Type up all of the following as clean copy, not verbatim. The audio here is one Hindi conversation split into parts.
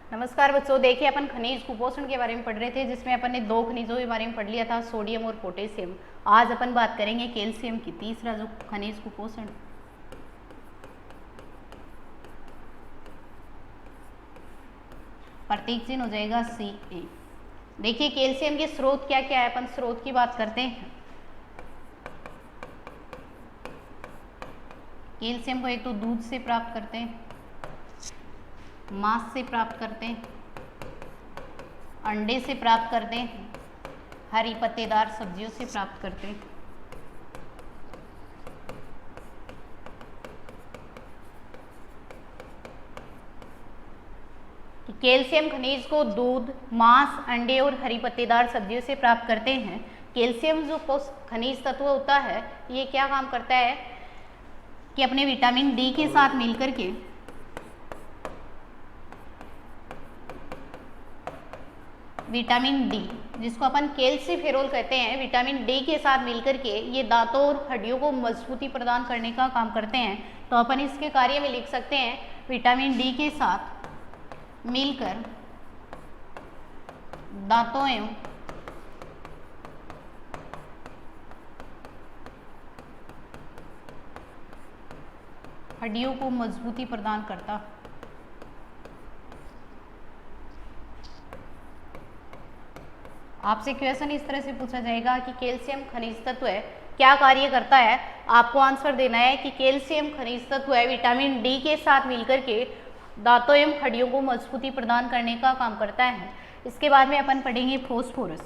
नमस्कार बच्चों, देखिए अपन खनिज कुपोषण के बारे में पढ़ रहे थे, जिसमें अपन ने दो खनिजों के बारे में पढ़ लिया था, सोडियम और पोटेशियम। आज अपन बात करेंगे कैल्शियम की। तीसरा जो खनिज कुपोषण, प्रतीक चिन्ह हो जाएगा Ca। देखिए कैल्शियम के स्रोत क्या क्या है, अपन स्रोत की बात करते हैं। कैल्शियम को एक तो दूध से प्राप्त करते हैं, मांस से प्राप्त करते हैं, अंडे से प्राप्त करते हैं, हरी पत्तेदार सब्जियों से प्राप्त करते हैं। तो कैल्शियम खनिज को दूध, मांस, अंडे और हरी पत्तेदार सब्जियों से प्राप्त करते हैं। कैल्शियम जो खनिज तत्व होता है, ये क्या काम करता है कि अपने विटामिन डी के साथ मिलकर के विटामिन डी, जिसको अपन कैल्सीफेरोल कहते हैं, विटामिन डी के साथ मिलकर के ये दांतों और हड्डियों को मजबूती प्रदान करने का काम करते हैं। तो अपन इसके कार्य में लिख सकते हैं, विटामिन डी के साथ मिलकर दांतों एवं हड्डियों को मजबूती प्रदान करता। आपसे क्वेश्चन इस तरह से पूछा जाएगा कि कैल्शियम खनिज तत्व है, क्या कार्य करता है। आपको आंसर देना है कि कैल्शियम खनिज तत्व है, विटामिन डी के साथ मिलकर के दांतों एवं हड्डियों को मजबूती प्रदान करने का काम करता है। इसके बाद में अपन पढ़ेंगे फॉस्फोरस।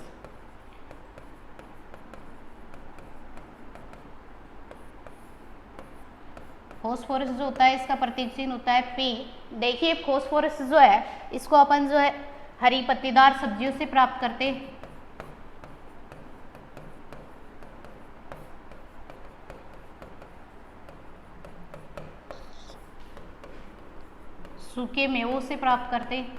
फॉस्फोरस जो होता है, इसका प्रतीक चिन्ह होता है P। देखिए फॉस्फोरस जो है, इसको अपन जो है हरी पत्तेदार सब्जियों से प्राप्त करते हैं, सूखे मेवों से प्राप्त करते हैं,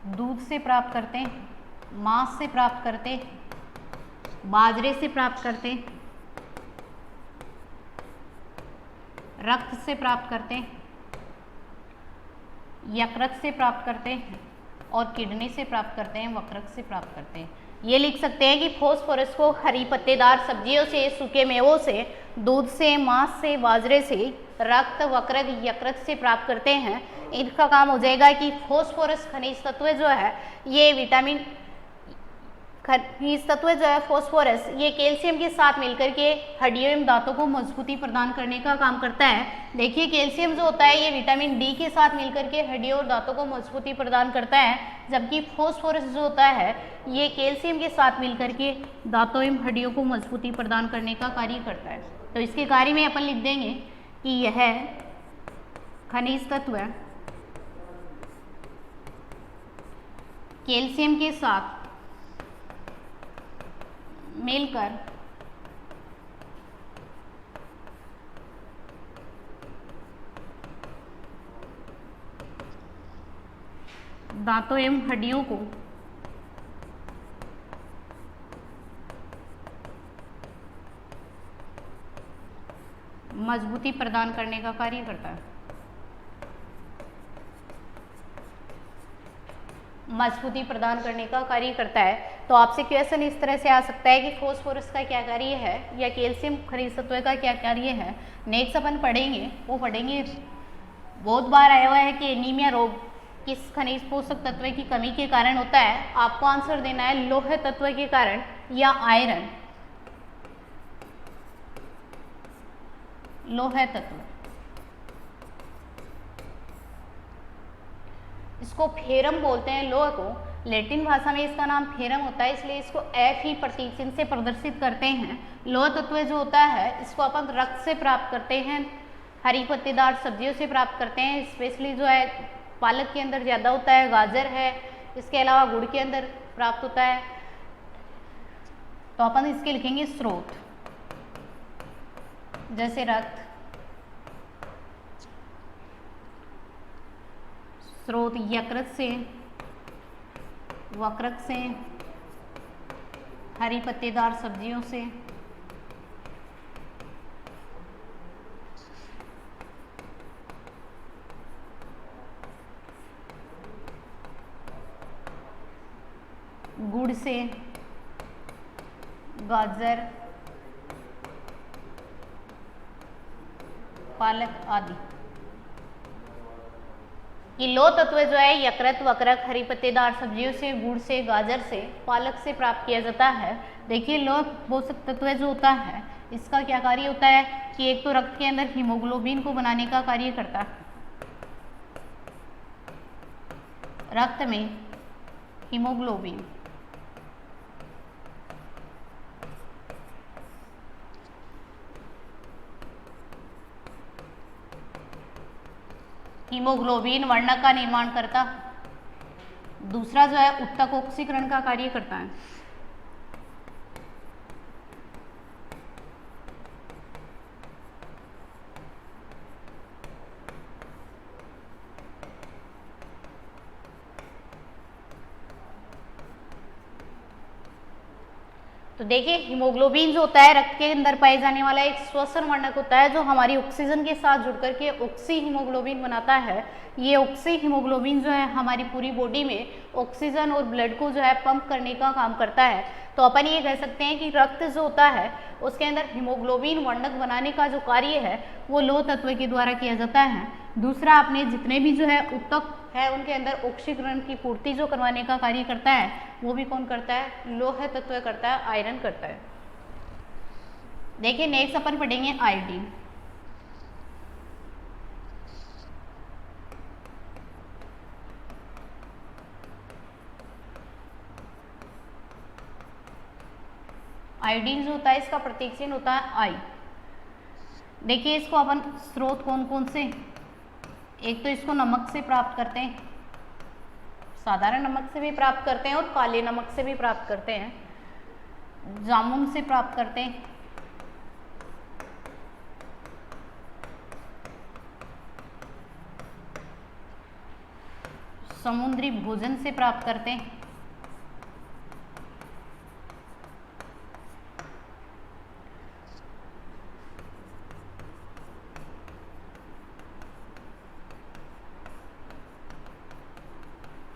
दूध से प्राप्त करते हैं, मांस से प्राप्त करते हैं, बाजरे से प्राप्त करते हैं, रक्त से प्राप्त करते हैं, यकृत से प्राप्त करते हैं और किडनी से प्राप्त करते हैं, वक्रक से प्राप्त करते हैं। ये लिख सकते हैं कि फॉस्फोरस को हरी पत्तेदार सब्जियों से, सूखे मेवों से, दूध से, मांस से, बाजरे से, रक्त, वक्रक, यकृत से प्राप्त करते हैं। इनका काम हो जाएगा कि फॉस्फोरस खनिज तत्व जो है, ये विटामिन खनिज तत्व जो है फॉस्फोरस, ये कैल्शियम के साथ मिलकर के हड्डियों एवं दांतों को मजबूती प्रदान करने का काम करता है। देखिए कैल्शियम जो होता है, ये विटामिन डी के साथ मिलकर के हड्डियों और दांतों को मजबूती प्रदान करता है, जबकि फॉस्फोरस जो होता है, ये कैल्शियम के साथ मिलकर के दांतों एवं हड्डियों को मजबूती प्रदान करने का कार्य करता है। तो इसके कार्य में अपन लिख देंगे कि यह खनिज तत्व कैल्शियम के साथ मिलकर दांतों एवं हड्डियों को मजबूती प्रदान करने का कार्य करता है। मजबूती प्रदान करने का कार्य करता है। तो आपसे क्वेश्चन इस तरह से आ सकता है कि फॉस्फोरस का क्या कार्य है या कैल्शियम खनिज तत्व का क्या कार्य है। नेक्स्ट अपन पढ़ेंगे, वो पढ़ेंगे, बहुत बार आया हुआ है कि एनीमिया रोग किस खनिज पोषक तत्व की कमी के कारण होता है। आपको आंसर देना है लोह तत्व के कारण या आयरन, लोह तत्व। इसको फेरम बोलते हैं, लोह को लैटिन भाषा में इसका नाम फेरम होता है, इसलिए इसको एफ ही प्रतीक चिन्ह से प्रदर्शित करते हैं। लोह तत्व जो होता है, इसको अपन रक्त से प्राप्त करते हैं, हरी पत्तेदार सब्जियों से प्राप्त करते हैं, स्पेशली जो है पालक के अंदर ज़्यादा होता है, गाजर है, इसके अलावा गुड़ के अंदर प्राप्त होता है। तो अपन इसके लिखेंगे स्रोत, जैसे रक्त, स्रोत यकृत से, वक्रक से, हरी पत्तेदार सब्जियों से, गुड़ से, गाजर, पालक आदि। ये लौह तत्व जो है यकृत, वक्रक, हरी पत्तेदार सब्जियों से, गुड़ से, गाजर से, पालक से प्राप्त किया जाता है। देखिए लौह पोषक तत्व जो होता है इसका क्या कार्य होता है कि एक तो रक्त के अंदर हीमोग्लोबिन को बनाने का कार्य करता है, रक्त में हीमोग्लोबिन, हीमोग्लोबिन वर्णक का निर्माण करता। दूसरा जो है उत्तक ऑक्सीकरण का कार्य करता है। तो देखिए हीमोग्लोबिन जो होता है रक्त के अंदर पाए जाने वाला एक श्वसन वर्णक होता है जो हमारी ऑक्सीजन के साथ जुड़कर के ऑक्सी हीमोग्लोबिन बनाता है। ये ऑक्सी हीमोग्लोबिन जो है हमारी पूरी बॉडी में ऑक्सीजन और ब्लड को जो है पंप करने का काम करता है। तो अपन ये कह सकते हैं कि रक्त जो होता है उसके अंदर हीमोग्लोबिन वर्णक बनाने का जो कार्य है वो लौह तत्व के द्वारा किया जाता है। दूसरा आपने जितने भी जो है उत्तक है उनके अंदर ऑक्सीकरण की पूर्ति जो करवाने का कार्य करता है वो भी कौन करता है, लोह तत्व करता है, आयरन करता है। देखिए नेक्स्ट अपन पढ़ेंगे आयोडीन। आयोडीन जो होता है इसका प्रतीक चिन्ह होता है आई। देखिए इसको अपन स्रोत कौन कौन से, एक तो इसको नमक से प्राप्त करते हैं, साधारण नमक से भी प्राप्त करते हैं और काले नमक से भी प्राप्त करते हैं, जामुन से प्राप्त करते हैं, समुद्री भोजन से प्राप्त करते हैं,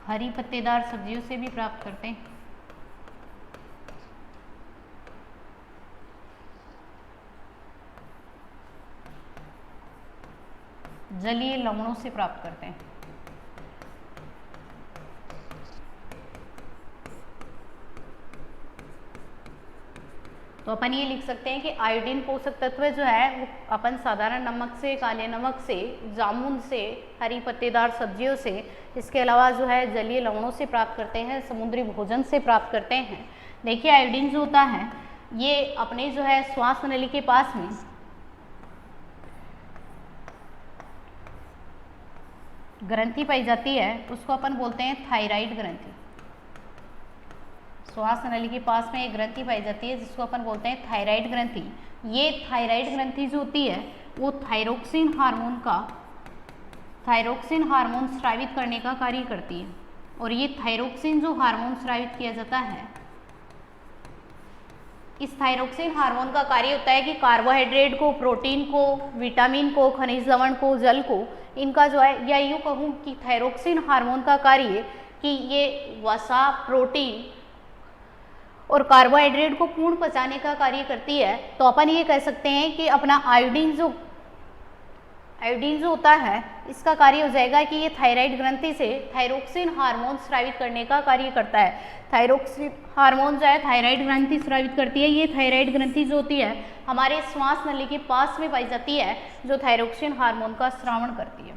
हरी पत्तेदार सब्जियों से भी प्राप्त करते हैं, जलीय लवणों से प्राप्त करते हैं। तो अपन ये लिख सकते हैं कि आयोडीन पोषक तत्व जो है वो अपन साधारण नमक से, काले नमक से, जामुन से, हरी पत्तेदार सब्जियों से, इसके अलावा जो है जलीय लवणों से प्राप्त करते हैं, समुद्री भोजन से प्राप्त करते हैं। देखिए आयोडीन जो होता है ये अपने जो है श्वास नली के पास में ग्रंथि पाई जाती है, उसको अपन बोलते हैं थायराइड ग्रंथि। श्वास नली के पास में एक ग्रंथि पाई जाती है जिसको अपन बोलते हैं थायराइड ग्रंथि। ये थायराइड ग्रंथि जो होती है वो थायरोक्सिन हार्मोन स्रावित करने का कार्य करती है। और ये थायरोक्सिन जो हार्मोन स्रावित किया जाता है, इस थायरोक्सिन हार्मोन का कार्य होता है कि कार्बोहाइड्रेट को, प्रोटीन को, विटामिन को, खनिज लवण को, जल को, इनका जो है, या यूँ कहूँ कि थायरोक्सिन हार्मोन का कार्य कि ये वसा, प्रोटीन और कार्बोहाइड्रेट को पूर्ण पचाने का कार्य करती है। तो अपन ये कह सकते हैं कि अपना आयोडीन जो होता है इसका कार्य हो जाएगा कि ये थायराइड ग्रंथि से थायरोक्सिन हार्मोन स्रावित करने का कार्य करता है। थायरोक्सिन हार्मोन जो है थायराइड ग्रंथि स्रावित करती है। ये थायराइड ग्रंथि जो होती है हमारे श्वास नली के पास में पाई जाती है जो थायरोक्सिन हार्मोन का स्रावण करती है।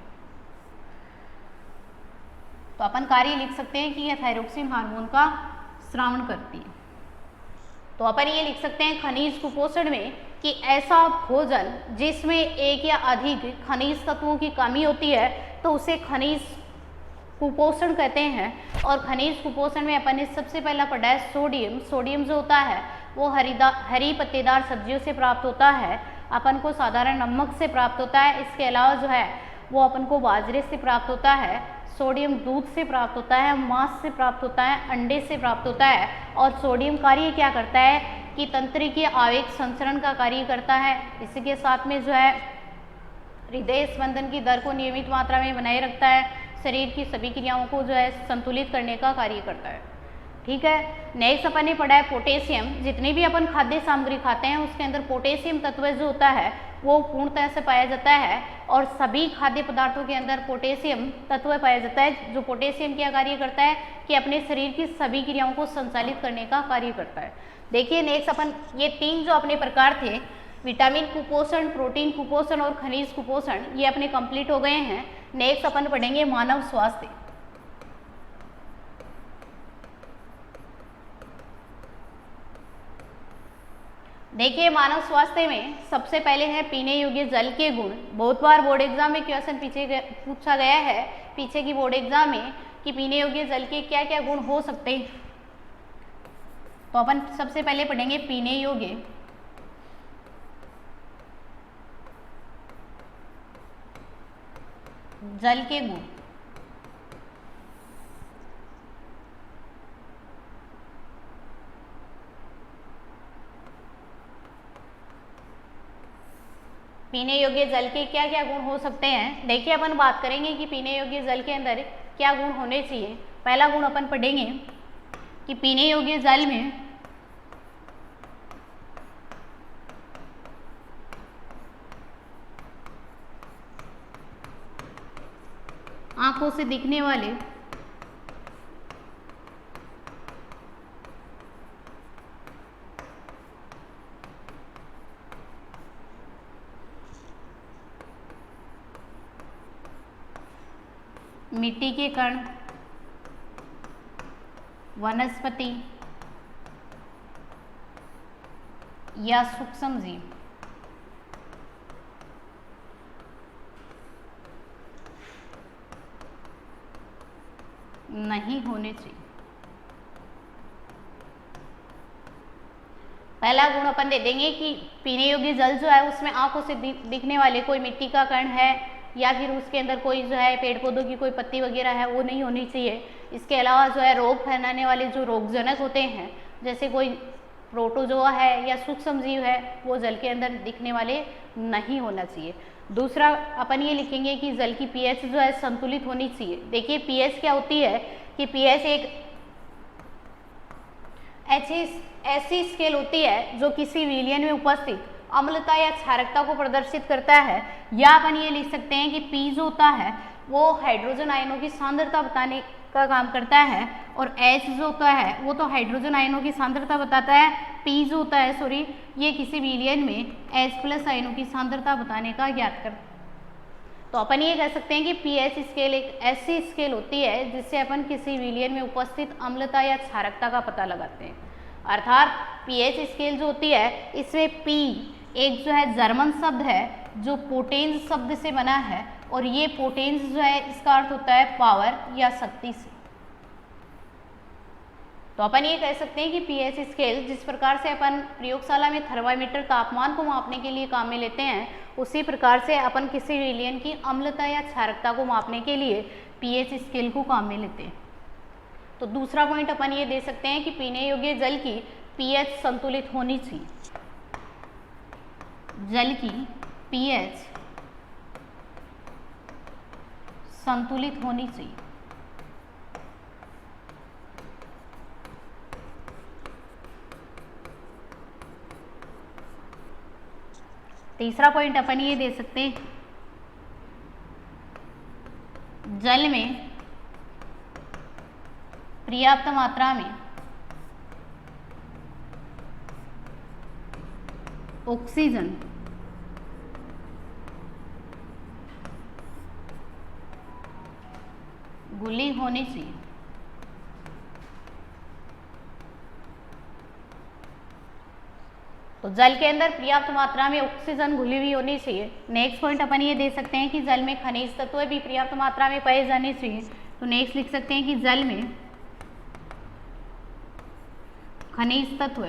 तो अपन कार्य लिख सकते हैं कि यह थायरोक्सिन हार्मोन का स्रावण करती है। तो अपन ये लिख सकते हैं खनिज कुपोषण में कि ऐसा भोजन जिसमें एक या अधिक खनिज तत्वों की कमी होती है तो उसे खनिज कुपोषण कहते हैं। और खनिज कुपोषण में अपन ने सबसे पहला पढ़ा है सोडियम। सोडियम जो होता है वो हरी पत्तेदार सब्जियों से प्राप्त होता है, अपन को साधारण नमक से प्राप्त होता है। इसके अलावा जो है वो अपन को बाजरे से प्राप्त होता है, सोडियम दूध से प्राप्त होता है, मांस से प्राप्त होता है, अंडे से प्राप्त होता है। और सोडियम कार्य क्या करता है कि तंत्रिकीय आवेग संचरण का कार्य करता है। इसी के साथ में जो है हृदय स्पंदन की दर को नियमित मात्रा में बनाए रखता है, शरीर की सभी क्रियाओं को जो है संतुलित करने का कार्य करता है। ठीक है। नेक्स्ट अपन ने पढ़ा है पोटेशियम। जितनी भी अपन खाद्य सामग्री खाते हैं उसके अंदर पोटेशियम तत्व जो होता है वो पूर्णतः से पाया जाता है, और सभी खाद्य पदार्थों के अंदर पोटेशियम तत्व पाया जाता है, जो पोटेशियम क्या कार्य करता है कि अपने शरीर की सभी क्रियाओं को संचालित करने का कार्य करता है। देखिए नेक्स्ट अपन ये 3 जो अपने प्रकार थे, विटामिन कुपोषण, प्रोटीन कुपोषण और खनिज कुपोषण, ये अपने कंप्लीट हो गए हैं। नेक्स्ट अपन पढ़ेंगे मानव स्वास्थ्य। देखिए मानव स्वास्थ्य में सबसे पहले है पीने योग्य जल के गुण। बहुत बार बोर्ड एग्जाम में क्वेश्चन पूछा गया है पीछे की बोर्ड एग्जाम में कि पीने योग्य जल के क्या क्या गुण हो सकते हैं। तो अपन सबसे पहले पढ़ेंगे पीने योग्य जल के गुण। पीने योग्य जल के क्या क्या गुण हो सकते हैं। देखिए अपन बात करेंगे कि पीने योग्य जल के अंदर क्या गुण होने चाहिए। पहला गुण अपन पढ़ेंगे कि पीने योग्य जल में आंखों से दिखने वाले मिट्टी के कण, वनस्पति या सूक्ष्म जीव नहीं होने चाहिए। पहला गुण अपन दे देंगे कि पीने योग्य जल जो है उसमें आंखों से दिखने वाले कोई मिट्टी का कण है या फिर उसके अंदर कोई जो है पेड़ पौधों की कोई पत्ती वगैरह है वो नहीं होनी चाहिए। इसके अलावा जो है रोग फैलाने वाले जो रोगजनक होते हैं जैसे कोई प्रोटोजोआ है या सूक्ष्म जीव है वो जल के अंदर दिखने वाले नहीं होना चाहिए। दूसरा अपन ये लिखेंगे कि जल की पीएच जो है संतुलित होनी चाहिए। देखिए पीएच क्या होती है कि पीएच एक ऐसी स्केल होती है जो किसी विलयन में उपस्थित अम्लता या क्षारकता को प्रदर्शित करता है। या अपन ये लिख सकते हैं कि पी जो होता है वो हाइड्रोजन आयनों की सांद्रता बताने का काम करता है, और H जो होता है वो तो हाइड्रोजन आयनों की सांद्रता बताता है। P जो होता है ये किसी विलयन में H+ आयनों की सांद्रता बताने का ज्ञात कर। तो अपन ये कह सकते हैं कि pH स्केल एक ऐसी स्केल होती है जिससे अपन किसी विलयन में उपस्थित अम्लता या क्षारकता का पता लगाते हैं। अर्थात pH स्केल जो होती है इसमें P एक जो है जर्मन शब्द है जो पोटेंस शब्द से बना है, और ये पोटेंस जो है इसका अर्थ होता है पावर या शक्ति से। तो अपन ये कह सकते हैं कि pH स्केल जिस प्रकार से अपन प्रयोगशाला में थर्मामीटर तापमान को मापने के लिए काम में लेते हैं उसी प्रकार से अपन किसी विलयन की अम्लता या क्षारकता को मापने के लिए pH स्केल को काम में लेते हैं। तो दूसरा पॉइंट अपन ये दे सकते हैं कि पीने योग्य जल की pH संतुलित होनी चाहिए। जल की pH संतुलित होनी चाहिए। तीसरा पॉइंट अपन ये दे सकते हैं जल में पर्याप्त मात्रा में ऑक्सीजन घुली होनी चाहिए। तो जल के अंदर पर्याप्त मात्रा में ऑक्सीजन घुली हुई होनी चाहिए। नेक्स्ट पॉइंट अपन ये दे सकते हैं कि जल में खनिज तत्व भी पर्याप्त मात्रा में पाए जाने चाहिए। तो नेक्स्ट लिख सकते हैं कि जल में खनिज तत्व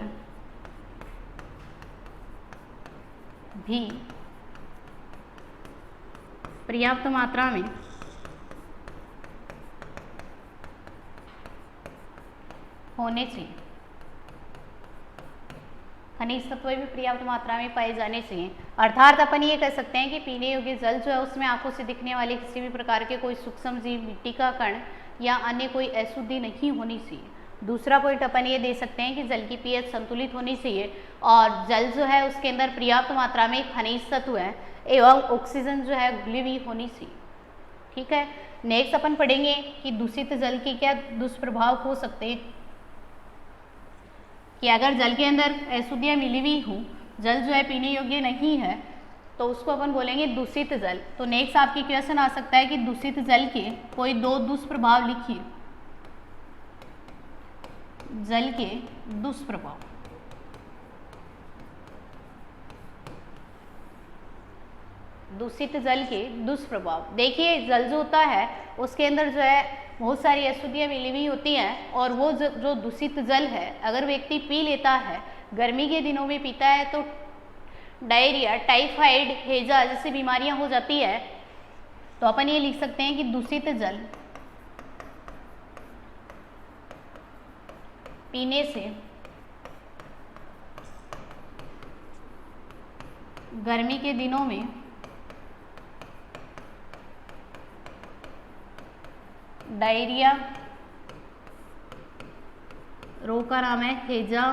भी पर्याप्त मात्रा में होने चाहिए। खनिज तत्व भी पर्याप्त मात्रा में पाए जाने चाहिए। अर्थात अपन ये कह सकते हैं कि पीने योग्य जल जो है उसमें आंखों से दिखने वाले किसी भी प्रकार के कोई सूक्ष्म जीव, मिट्टी का कण या अन्य कोई अशुद्धि नहीं होनी चाहिए। दूसरा पॉइंट अपन ये दे सकते हैं कि जल की पीएच संतुलित होनी चाहिए और जल जो है उसके अंदर पर्याप्त मात्रा में खनिज तत्व है एवं ऑक्सीजन जो है घुली हुई होनी चाहिए। ठीक है, नेक्स्ट अपन पढ़ेंगे कि दूषित जल के क्या दुष्प्रभाव हो सकते हैं। कि अगर जल के अंदर अशुद्धियाँ मिली हुई हों, जल जो है पीने योग्य नहीं है, तो उसको अपन बोलेंगे दूषित जल। तो नेक्स्ट आपकी क्वेश्चन आ सकता है कि दूषित जल के कोई 2 दुष्प्रभाव लिखिए। जल के दुष्प्रभाव। दूषित जल के दुष्प्रभाव, देखिए जल जो होता है उसके अंदर जो है बहुत सारी अशुद्धियाँ मिली हुई होती हैं और वो जो दूषित जल है अगर व्यक्ति पी लेता है, गर्मी के दिनों में पीता है तो डायरिया, टाइफाइड, हैजा जैसी बीमारियां हो जाती है। तो अपन ये लिख सकते हैं कि दूषित जल पीने से गर्मी के दिनों में डायरिया, रोग का नाम है हैजा,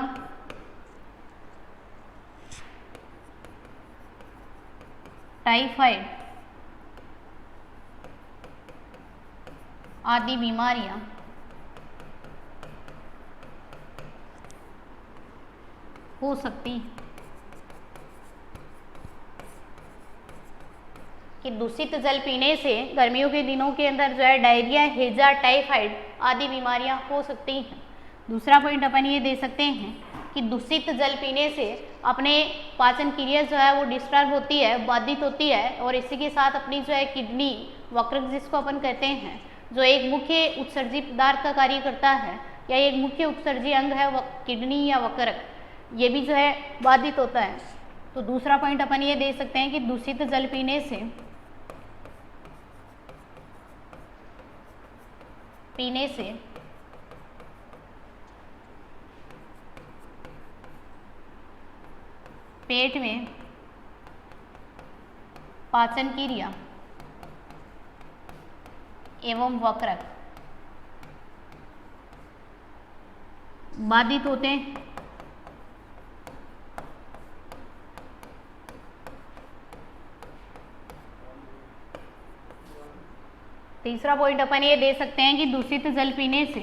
टाइफाइड आदि बीमारियां हो सकती हैं। कि दूषित जल पीने से गर्मियों के दिनों के अंदर जो है डायरिया, हैजा, टाइफाइड आदि बीमारियां हो सकती हैं। दूसरा पॉइंट अपन ये दे सकते हैं कि दूषित जल पीने से अपने पाचन क्रिया जो है वो डिस्टर्ब होती है, बाधित होती है और इसी के साथ अपनी जो है किडनी, वक्रक जिसको अपन कहते हैं, जो एक मुख्य उत्सर्जी पदार्थ का कार्य करता है या एक मुख्य उत्सर्जी अंग है किडनी या वक्रक, ये भी जो है बाधित होता है। तो दूसरा पॉइंट अपन ये दे सकते हैं कि दूषित जल पीने से पेट में पाचन क्रिया एवं वक्रक बाधित होते हैं। तीसरा पॉइंट अपन ये दे सकते हैं कि दूषित जल पीने से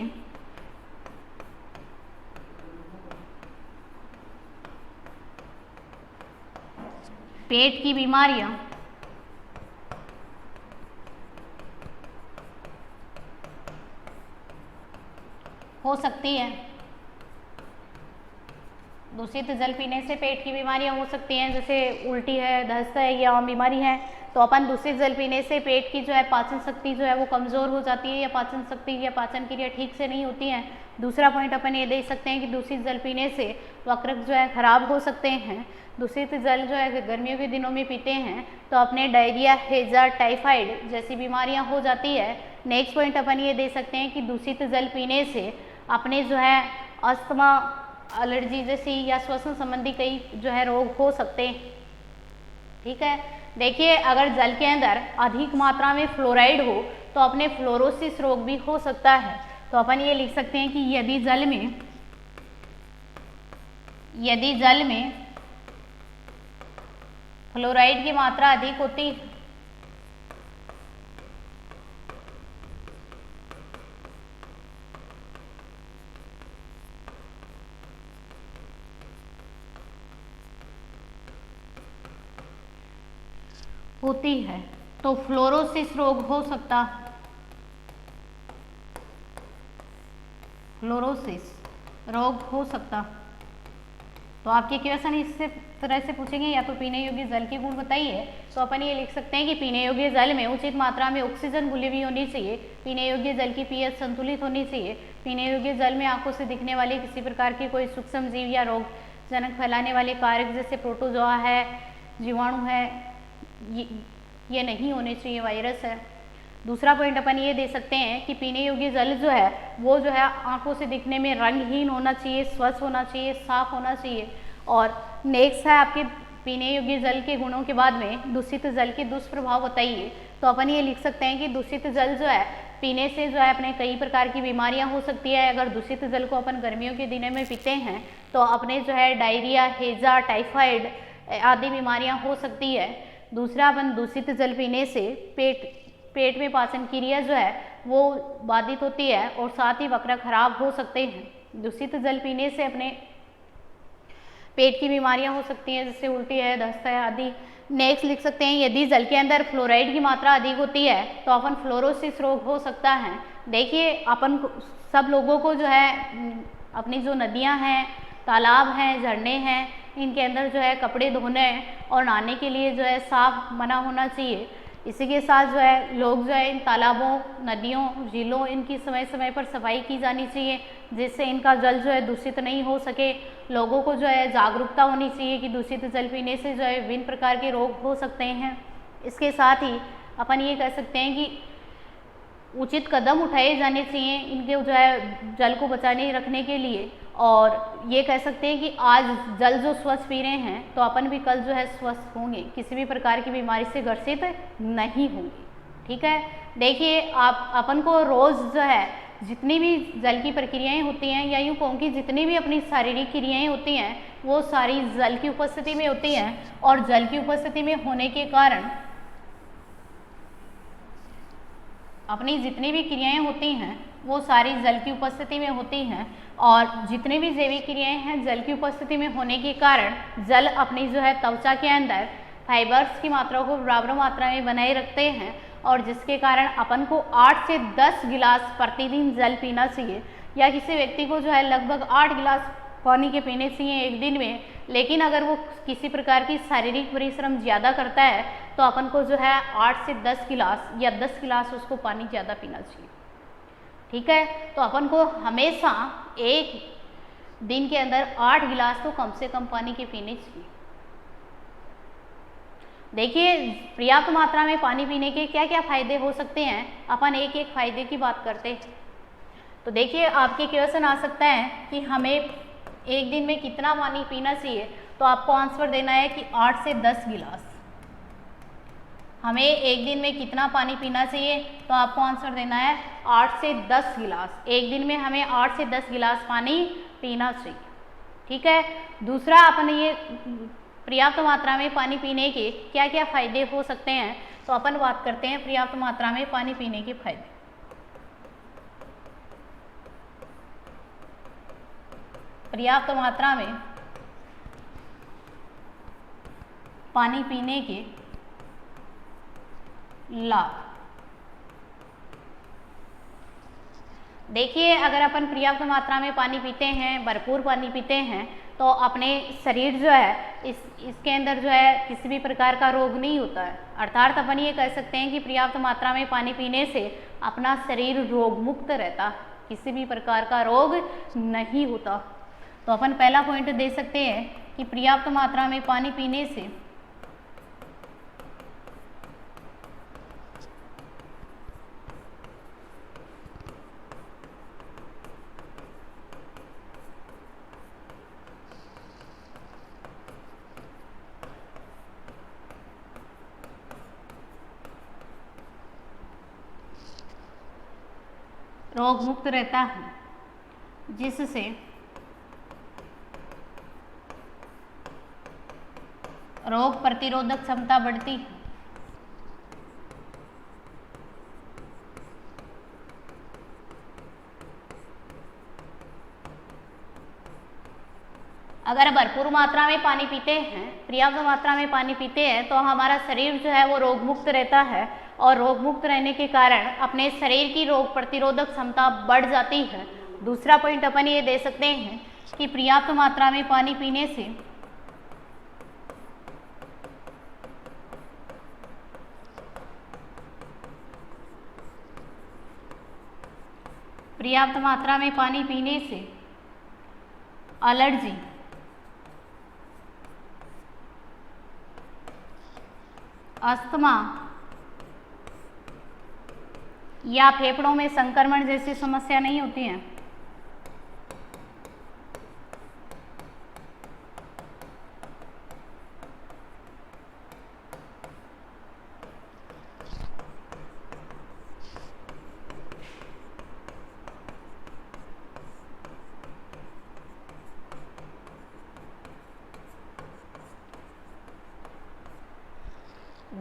पेट की बीमारियां हो सकती है। दूषित जल पीने से पेट की बीमारियां हो सकती हैं, जैसे उल्टी है, दस्त है, ये आम बीमारी है। तो अपन दूषित जल पीने से पेट की जो है पाचन शक्ति जो है वो कमज़ोर हो जाती है या पाचन शक्ति या पाचन क्रिया ठीक से नहीं होती है। दूसरा पॉइंट अपन ये दे सकते हैं कि दूषित जल पीने से वक्रक जो है खराब हो सकते हैं। दूषित जल जो है गर्मियों के दिनों में पीते हैं तो अपने डायरिया, हैजा, टाइफाइड जैसी बीमारियां हो जाती है। नेक्स्ट पॉइंट अपन ये दे सकते हैं कि दूषित जल पीने से अपने जो है अस्थमा, एलर्जी जैसी या श्वसन संबंधी कई जो है रोग हो सकते हैं। ठीक है, देखिए अगर जल के अंदर अधिक मात्रा में फ्लोराइड हो तो अपने फ्लोरोसिस रोग भी हो सकता है। तो अपन ये लिख सकते हैं कि यदि जल में फ्लोराइड की मात्रा अधिक होती है तो फ्लोरोसिस रोग हो सकता है। फ्लोरोसिस रोग हो सकता। तो आपके क्वेश्चन इस तरह से पूछेंगे, या तो पीने योग्य जल के गुण बताइए, तो अपन ये लिख सकते हैं कि पीने योग्य जल में उचित मात्रा में ऑक्सीजन घुली हुई होनी चाहिए। पीने योग्य जल की पीएच संतुलित होनी चाहिए। पीने योग्य जल में आंखों से दिखने वाले किसी प्रकार की कोई सूक्ष्म जीव या रोगजनक फैलाने वाले कारक जैसे प्रोटोजोआ है, जीवाणु है, ये नहीं होने चाहिए, वायरस है। दूसरा पॉइंट अपन ये दे सकते हैं कि पीने योग्य जल जो है वो जो है आंखों से दिखने में रंगहीन होना चाहिए, स्वच्छ होना चाहिए, साफ होना चाहिए। और नेक्स्ट है आपके पीने योग्य जल के गुणों के बाद में दूषित जल के दुष्प्रभाव बताइए। तो अपन ये लिख सकते हैं कि दूषित जल जो है पीने से जो है अपने कई प्रकार की बीमारियां हो सकती है। अगर दूषित जल को अपन गर्मियों के दिनों में पीते हैं तो अपने जो है डायरिया, हैजा, टाइफाइड आदि बीमारियां हो सकती है। दूसरा, अपन दूषित जल पीने से पेट में पाचन क्रिया जो है वो बाधित होती है और साथ ही वक्र खराब हो सकते हैं। दूषित जल पीने से अपने पेट की बीमारियां हो सकती हैं, जैसे उल्टी है, दस्त है आदि। नेक्स्ट लिख सकते हैं, यदि जल के अंदर फ्लोराइड की मात्रा अधिक होती है तो अपन फ्लोरोसिस रोग हो सकता है। देखिए, अपन सब लोगों को जो है अपनी जो नदियां हैं, तालाब हैं, झरने हैं, इनके अंदर जो है कपड़े धोने और नहाने के लिए जो है साफ मना होना चाहिए। इसी के साथ जो है लोग जो है इन तालाबों, नदियों, झीलों, इनकी समय समय पर सफाई की जानी चाहिए, जिससे इनका जल जो है दूषित नहीं हो सके। लोगों को जो है जागरूकता होनी चाहिए कि दूषित जल पीने से जो है विभिन्न प्रकार के रोग हो सकते हैं। इसके साथ ही अपन ये कह सकते हैं कि उचित कदम उठाए जाने चाहिए इनके जो है जल को बचाने रखने के लिए। और ये कह सकते हैं कि आज जल जो स्वच्छ पी रहे हैं तो अपन भी कल जो है स्वस्थ होंगे, किसी भी प्रकार की बीमारी से ग्रसित नहीं होंगे। ठीक है, देखिए आप अपन को रोज़ जो है जितनी भी जल की प्रक्रियाएं होती हैं, या यूँ कहूँ कि जितनी भी अपनी शारीरिक क्रियाएं होती हैं वो सारी जल की उपस्थिति में होती हैं। और जल की उपस्थिति में होने के कारण अपनी जितनी भी क्रियाएं होती हैं वो सारी जल की उपस्थिति में होती हैं। और जितनी भी जैविक क्रियाएं हैं जल की उपस्थिति में होने के कारण जल अपनी जो है त्वचा के अंदर फाइबर्स की मात्रा को बराबर मात्रा में बनाए रखते हैं, और जिसके कारण अपन को 8 से 10 गिलास प्रतिदिन जल पीना चाहिए। या किसी व्यक्ति को जो है लगभग 8 गिलास पानी के पीने चाहिए एक दिन में। लेकिन अगर वो किसी प्रकार की शारीरिक परिश्रम ज़्यादा करता है तो अपन को जो है 8 से 10 गिलास या 10 गिलास उसको पानी ज़्यादा पीना चाहिए। ठीक है, तो अपन को हमेशा एक दिन के अंदर 8 गिलास तो कम से कम पानी के पीने चाहिए। देखिए, पर्याप्त मात्रा में पानी पीने के क्या क्या फायदे हो सकते हैं, अपन एक एक फायदे की बात करते हैं। तो देखिए, आपके क्वेश्चन आ सकता है कि हमें एक दिन में कितना पानी पीना चाहिए, तो आपको आंसर देना है कि 8 से 10 गिलास। हमें एक दिन में कितना पानी पीना चाहिए, तो आपको आंसर देना है 8 से 10 गिलास। एक दिन में हमें 8 से 10 गिलास पानी पीना चाहिए। ठीक है, दूसरा अपन ये पर्याप्त मात्रा में पानी पीने के क्या क्या फायदे हो सकते हैं, तो अपन बात करते हैं पर्याप्त मात्रा में पानी पीने के फायदे। पर्याप्त मात्रा में पानी पीने के लाभ। देखिए, अगर अपन पर्याप्त मात्रा में पानी पीते हैं, भरपूर पानी पीते हैं, तो अपने शरीर जो है इसके अंदर जो है किसी भी प्रकार का रोग नहीं होता है। अर्थात अपन ये कह सकते हैं कि पर्याप्त मात्रा में पानी पीने से अपना शरीर रोग मुक्त रहता, किसी भी प्रकार का रोग नहीं होता। तो अपन पहला पॉइंट दे सकते हैं कि पर्याप्त मात्रा में पानी पीने से रोग मुक्त रहता है, जिससे रोग प्रतिरोधक क्षमता बढ़ती है। अगर भरपूर मात्रा में पानी पीते हैं, पर्याप्त मात्रा में पानी पीते हैं, तो हमारा शरीर जो है वो रोग मुक्त रहता है। और रोग मुक्त रहने के कारण अपने शरीर की रोग प्रतिरोधक क्षमता बढ़ जाती है। दूसरा पॉइंट अपन ये दे सकते हैं कि पर्याप्त मात्रा में पानी पीने से पर्याप्त मात्रा में पानी पीने से एलर्जी, अस्थमा या फेफड़ों में संक्रमण जैसी समस्या नहीं होती हैं।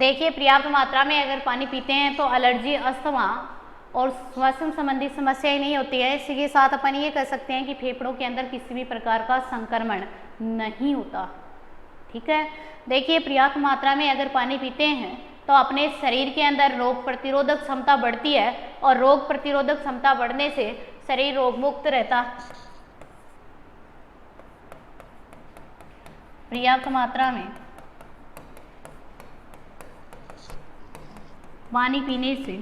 देखिए पर्याप्त मात्रा में अगर पानी पीते हैं तो एलर्जी, अस्थमा और श्वसन संबंधी समस्याएं नहीं होती है। इसी के साथ अपन ये कह सकते हैं कि फेफड़ों के अंदर किसी भी प्रकार का संक्रमण नहीं होता। ठीक है, देखिए पर्याप्त मात्रा में अगर पानी पीते हैं तो अपने शरीर के अंदर रोग प्रतिरोधक क्षमता बढ़ती है और रोग प्रतिरोधक क्षमता बढ़ने से शरीर रोग मुक्त रहता। पर्याप्त मात्रा में पानी पीने से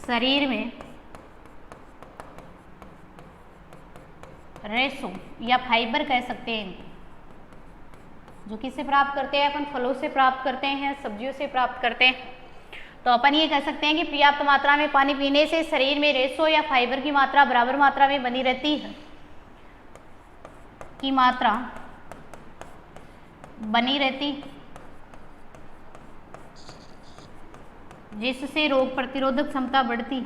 शरीर में रेशों या फाइबर कह सकते हैं, जो किससे प्राप्त करते हैं अपन, फलों से प्राप्त करते हैं, सब्जियों से प्राप्त करते हैं। तो अपन ये कह सकते हैं कि पर्याप्त मात्रा में पानी पीने से शरीर में रेशों या फाइबर की मात्रा बराबर मात्रा में बनी रहती है, की मात्रा बनी रहती, जिससे रोग प्रतिरोधक क्षमता बढ़ती।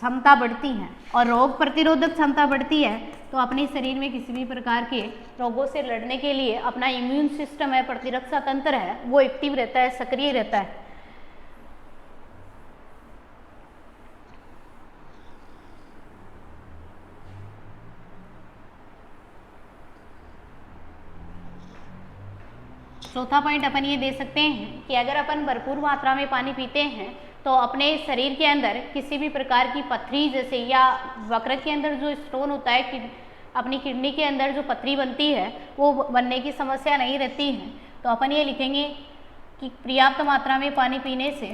क्षमता बढ़ती है और रोग प्रतिरोधक क्षमता बढ़ती है तो अपने शरीर में किसी भी प्रकार के रोगों से लड़ने के लिए अपना इम्यून सिस्टम है, प्रतिरक्षा तंत्र है, वो एक्टिव रहता है, सक्रिय रहता है। चौथा पॉइंट अपन ये दे सकते हैं कि अगर अपन भरपूर मात्रा में पानी पीते हैं तो अपने शरीर के अंदर किसी भी प्रकार की पथरी जैसे या वक्र के अंदर जो स्टोन होता है कि अपनी किडनी के अंदर जो पथरी बनती है वो बनने की समस्या नहीं रहती है। तो अपन ये लिखेंगे कि पर्याप्त मात्रा में पानी पीने से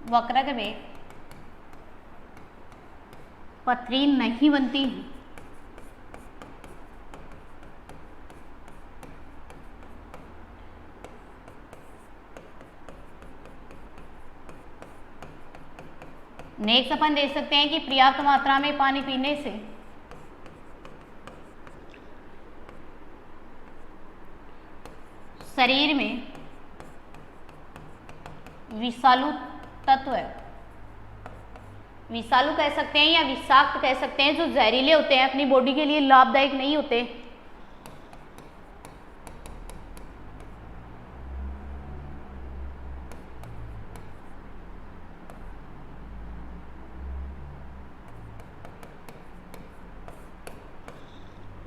वक्र में पथरी नहीं बनती है। नेक्स्ट अपन देख सकते हैं कि पर्याप्त मात्रा में पानी पीने से शरीर में विषालु तत्व है, विषालु कह सकते हैं या विषाक्त कह सकते हैं, जो जहरीले होते हैं, अपनी बॉडी के लिए लाभदायक नहीं होते।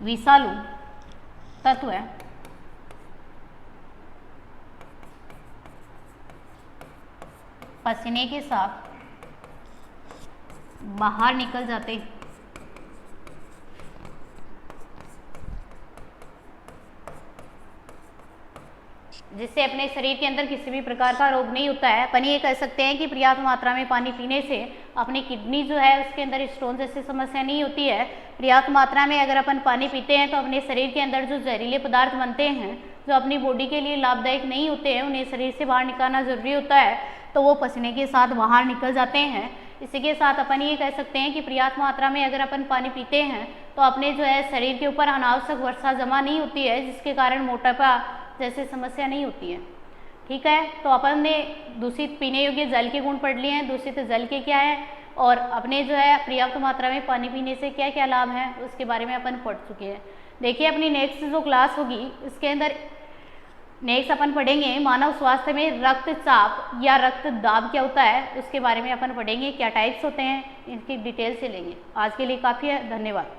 विषालु तत्व है पसीने के साथ बाहर निकल जाते, जिससे अपने शरीर के अंदर किसी भी प्रकार का रोग नहीं होता है। अपन ये कह सकते हैं कि पर्याप्त मात्रा में पानी पीने से अपनी किडनी जो है उसके अंदर स्टोन जैसी समस्या नहीं होती है। पर्याप्त मात्रा में अगर अपन पानी पीते हैं तो अपने शरीर के अंदर जो जहरीले पदार्थ बनते हैं जो अपनी बॉडी के लिए लाभदायक नहीं होते हैं, उन्हें शरीर से बाहर निकालना जरूरी होता है, तो वो पसीने के साथ बाहर निकल जाते हैं। इसी के साथ अपन ये कह सकते हैं कि पर्याप्त मात्रा में अगर अपन पानी पीते हैं तो अपने जो है शरीर के ऊपर अनावश्यक वर्षा जमा नहीं होती है, जिसके कारण मोटापा जैसे समस्या नहीं होती है। ठीक है, तो अपन ने दूषित पीने योग्य जल के गुण पढ़ लिए हैं, दूषित जल के क्या है और अपने जो है पर्याप्त मात्रा में पानी पीने से क्या क्या लाभ हैं उसके बारे में अपन पढ़ चुके हैं। देखिए अपनी नेक्स्ट जो क्लास होगी इसके अंदर नेक्स्ट अपन पढ़ेंगे मानव स्वास्थ्य में रक्तचाप या रक्त दाब क्या होता है, उसके बारे में अपन पढ़ेंगे, क्या टाइप्स होते हैं, इनकी डिटेल से लेंगे। आज के लिए काफ़ी है, धन्यवाद।